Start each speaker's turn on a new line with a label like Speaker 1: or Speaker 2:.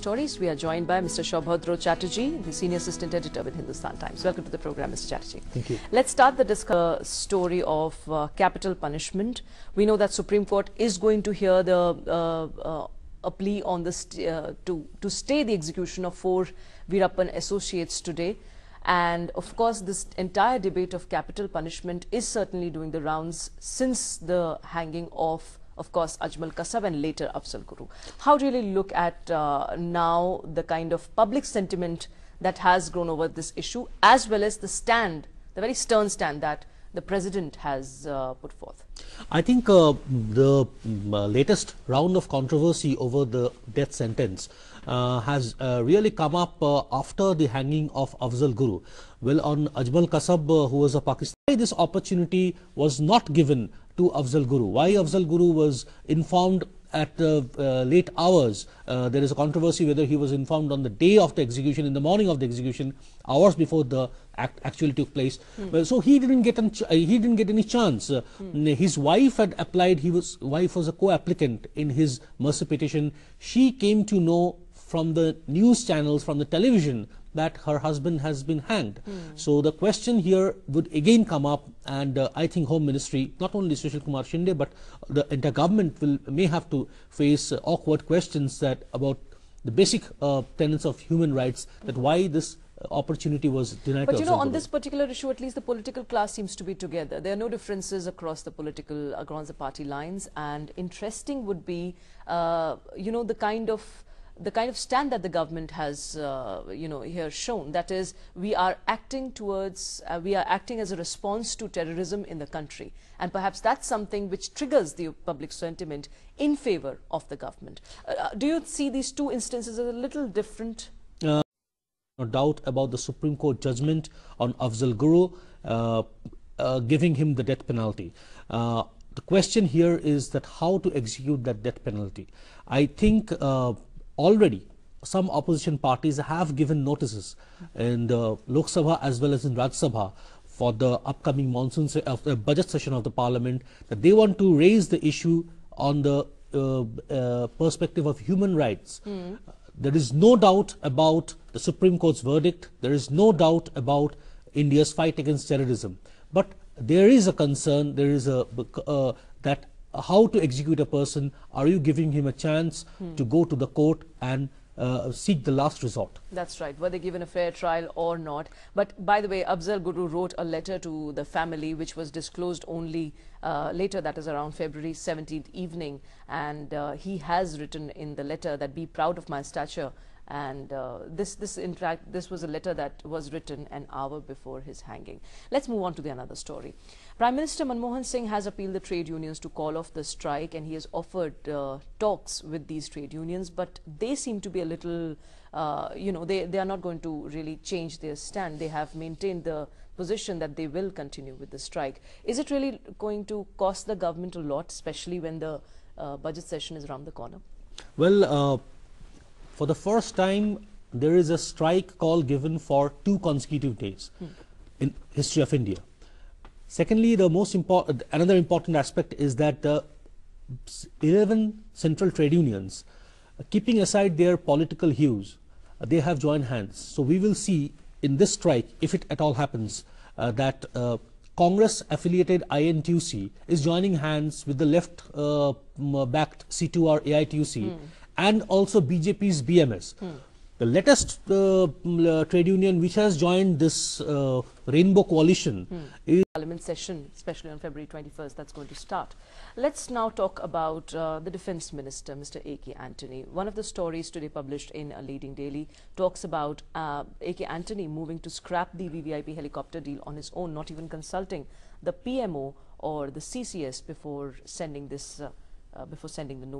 Speaker 1: stories. We are joined by Mr. Shaubhadra Chatterjee, the Senior Assistant Editor with Hindustan Times. Welcome to the program, Mr. Chatterjee.
Speaker 2: Thank you.
Speaker 1: Let's start the story of capital punishment. We know that Supreme Court is going to hear a plea on this to stay the execution of 4 Veerappan associates today. And of course, this entire debate of capital punishment is certainly doing the rounds since the hanging of course, Ajmal Kasab and later Afzal Guru. How do you really look at now the kind of public sentiment that has grown over this issue, as well as the stand, the very stern stand that the President has put forth?
Speaker 2: I think the latest round of controversy over the death sentence has really come up after the hanging of Afzal Guru. Well, on Ajmal Kasab, who was a Pakistani, this opportunity was not given to Afzal Guru. Why Afzal Guru was informed at late hours? There is a controversy whether he was informed on the day of the execution, in the morning of the execution, hours before the act actually took place. Well, so he didn't get any chance. His wife had applied. Wife was a co-applicant in his mercy petition. She came to know from the news channels, from the television, that her husband has been hanged. So the question here would again come up, and I think Home Ministry, not only Sushil Kumar Shinde, but the entire government may have to face awkward questions about the basic tenets of human rights, that why this opportunity was denied.
Speaker 1: But you know, on this particular issue, at least the political class seems to be together. There are no differences across the party lines, and interesting would be, you know, the kind of stand that the government has, you know, here shown. That is, we are acting as a response to terrorism in the country. And perhaps that's something which triggers the public sentiment in favor of the government. Do you see these two instances as a little different?
Speaker 2: No doubt about the Supreme Court judgment on Afzal Guru, giving him the death penalty. The question here is that how to execute that death penalty. I think already some opposition parties have given notices in the Lok Sabha as well as in Rajya Sabha for the upcoming monsoon budget session of the Parliament, that they want to raise the issue on the perspective of human rights. There is no doubt about the Supreme Court's verdict. There is no doubt about India's fight against terrorism. But there is a concern, there is that how to execute a person. Are you giving him a chance to go to the court and seek the last resort?
Speaker 1: That's right. Were they given a fair trial or not? But by the way, Afzal Guru wrote a letter to the family which was disclosed only later, that is around February 17th evening. And he has written in the letter that, be proud of my stature. And in fact, this was a letter that was written an hour before his hanging. Let's move on to another story. Prime Minister Manmohan Singh has appealed the trade unions to call off the strike, and he has offered talks with these trade unions, but they seem to be a little, you know, they are not going to really change their stand. They have maintained the position that they will continue with the strike. Is it really going to cost the government a lot, especially when the budget session is around the corner?
Speaker 2: Well, for the first time, there is a strike call given for 2 consecutive days in history of India. Secondly, another important aspect is that the 11 central trade unions, keeping aside their political hues, they have joined hands. So we will see in this strike, if it at all happens, that Congress-affiliated INTUC is joining hands with the left-backed C2R AITUC, and also BJP's BMS. The latest trade union which has joined this rainbow coalition is
Speaker 1: Parliament session, especially on February 21st, that's going to start. Let's now talk about the Defence Minister, Mr. A.K. Antony. One of the stories today published in a leading daily talks about A.K. Antony moving to scrap the VVIP helicopter deal on his own, not even consulting the PMO or the CCS before sending the note.